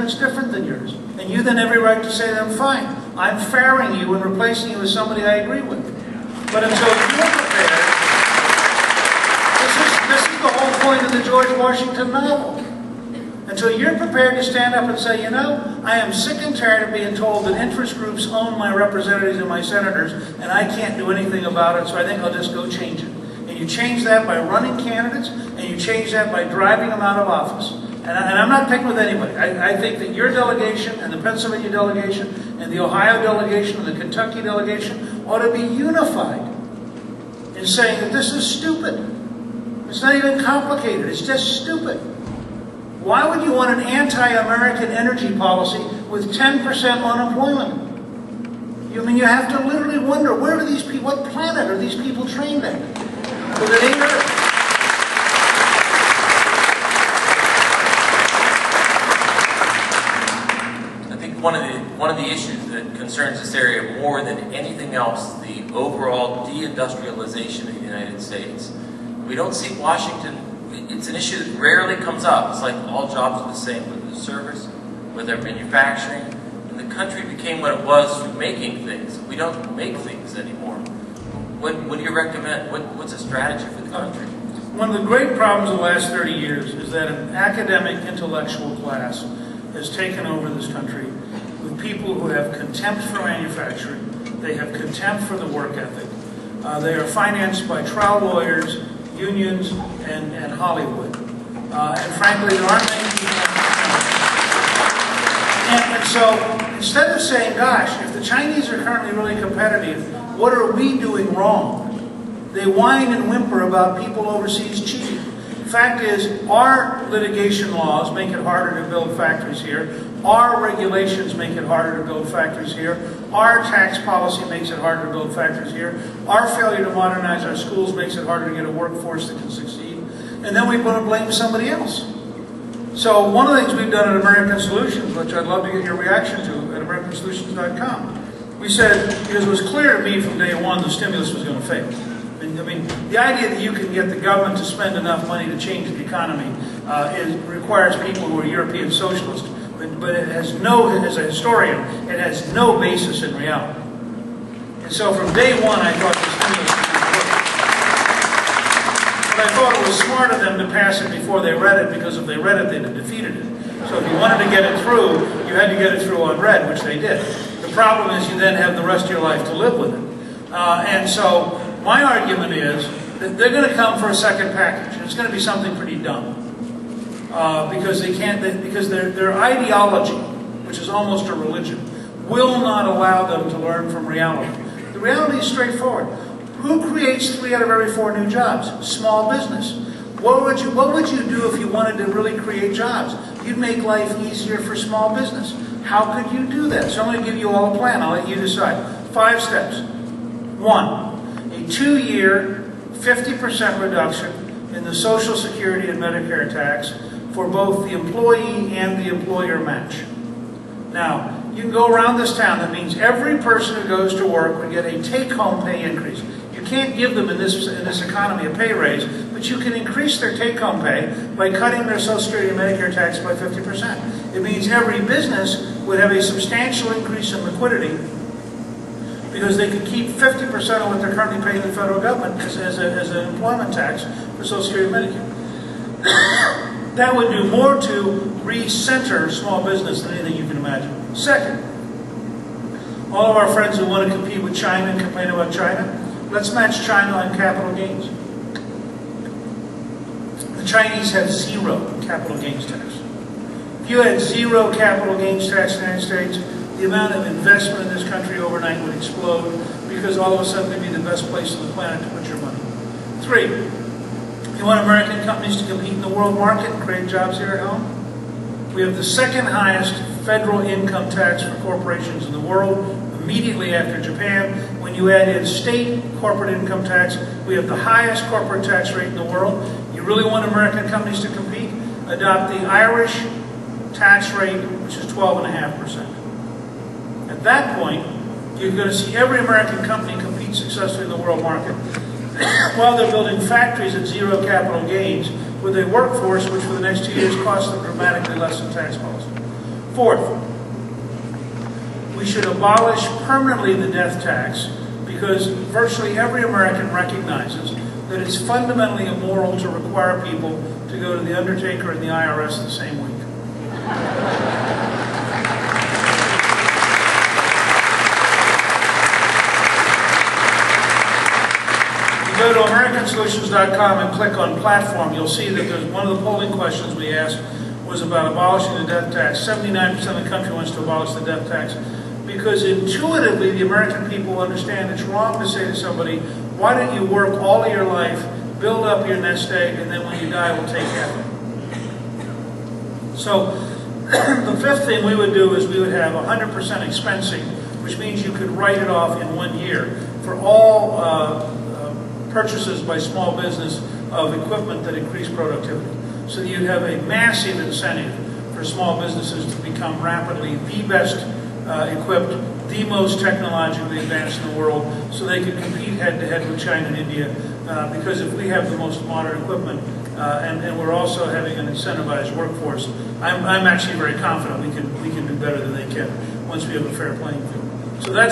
It's different than yours. And you then have every right to say to them, fine, I'm firing you and replacing you with somebody I agree with. But until you're prepared, this is the whole point of the George Washington novel. Until you're prepared to stand up and say, you know, I am sick and tired of being told that interest groups own my representatives and my senators, and I can't do anything about it, so I think I'll just go change it. And you change that by running candidates, and you change that by driving them out of office. And I'm not picking with anybody. I think that your delegation and the Pennsylvania delegation and the Ohio delegation and the Kentucky delegation ought to be unified in saying that this is stupid. It's not even complicated. It's just stupid. Why would you want an anti-American energy policy with 10% unemployment? You have to literally wonder, where do these people, what planet are these people trained at? Because it ain't Earth. One of the issues that concerns this area more than anything else, the overall deindustrialization of the United States. We don't see Washington, it's an issue that rarely comes up. It's like all jobs are the same, with the service, with our manufacturing, and the country became what it was through making things. We don't make things anymore. What do you recommend? What's a strategy for the country? One of the great problems of the last 30 years is that an academic intellectual class has taken over this country with people who have contempt for manufacturing, they have contempt for the work ethic. They are financed by trial lawyers, unions, and Hollywood. And frankly, there aren't many people. And so, instead of saying, gosh, if the Chinese are currently really competitive, what are we doing wrong? They whine and whimper about people overseas cheating. The fact is, our litigation laws make it harder to build factories here. Our regulations make it harder to build factories here. Our tax policy makes it harder to build factories here. Our failure to modernize our schools makes it harder to get a workforce that can succeed. And then we want to blame somebody else. So one of the things we've done at American Solutions, which I'd love to get your reaction to at AmericanSolutions.com, we said, because it was clear to me from day one the stimulus was going to fail. I mean, the idea that you can get the government to spend enough money to change the economy requires people who are European socialists, but it has no, as a historian, it has no basis in reality. And so from day one, I thought the stimulus would work. But I thought it was smart of them to pass it before they read it, because if they read it, they'd have defeated it. So if you wanted to get it through, you had to get it through unread, which they did. The problem is you then have the rest of your life to live with it. And so my argument is that they're going to come for a second package. It's going to be something pretty dumb. Because they can't, because their ideology, which is almost a religion, will not allow them to learn from reality. The reality is straightforward. Who creates 3 out of every 4 new jobs? Small business. What would you do if you wanted to really create jobs? You'd make life easier for small business. How could you do that? So I'm going to give you all a plan. I'll let you decide. 5 steps. 1, a 2-year, 50% reduction in the Social Security and Medicare tax for both the employee and the employer match. Now, you can go around this town. That means every person who goes to work would get a take-home pay increase. You can't give them in this economy a pay raise, but you can increase their take-home pay by cutting their Social Security and Medicare tax by 50%. It means every business would have a substantial increase in liquidity because they could keep 50% of what they're currently paying the federal government as an employment tax for Social Security and Medicare. That would do more to re-center small business than anything you can imagine. Second, all of our friends who want to compete with China and complain about China, let's match China on capital gains. The Chinese have 0 capital gains tax. If you had 0 capital gains tax in the United States, the amount of investment in this country overnight would explode, because all of a sudden it would be the best place on the planet to put your money. 3, if you want American companies to compete in the world market and create jobs here at home, we have the 2nd highest federal income tax for corporations in the world, immediately after Japan. When you add in state corporate income tax, we have the highest corporate tax rate in the world. You really want American companies to compete? Adopt the Irish tax rate, which is 12.5%. At that point, you're going to see every American company compete successfully in the world market while they're building factories at 0 capital gains with a workforce which for the next 2 years costs them dramatically less in tax policy. Fourth, we should abolish permanently the death tax because virtually every American recognizes that it's fundamentally immoral to require people to go to the undertaker and the IRS the same week. Go to AmericanSolutions.com and click on platform. You'll see that there's one of the polling questions we asked was about abolishing the death tax. 79% of the country wants to abolish the death tax because intuitively the American people understand it's wrong to say to somebody, why don't you work all of your life, build up your nest egg, and then when you die we'll take care of it. So the fifth thing we would do is we would have 100% expensing, which means you could write it off in 1 year for all purchases by small business of equipment that increase productivity. So that you'd have a massive incentive for small businesses to become rapidly the best equipped, the most technologically advanced in the world, so they could compete head-to-head with China and India. Because if we have the most modern equipment and we're also having an incentivized workforce, I'm actually very confident we can do better than they can once we have a fair playing field. So that's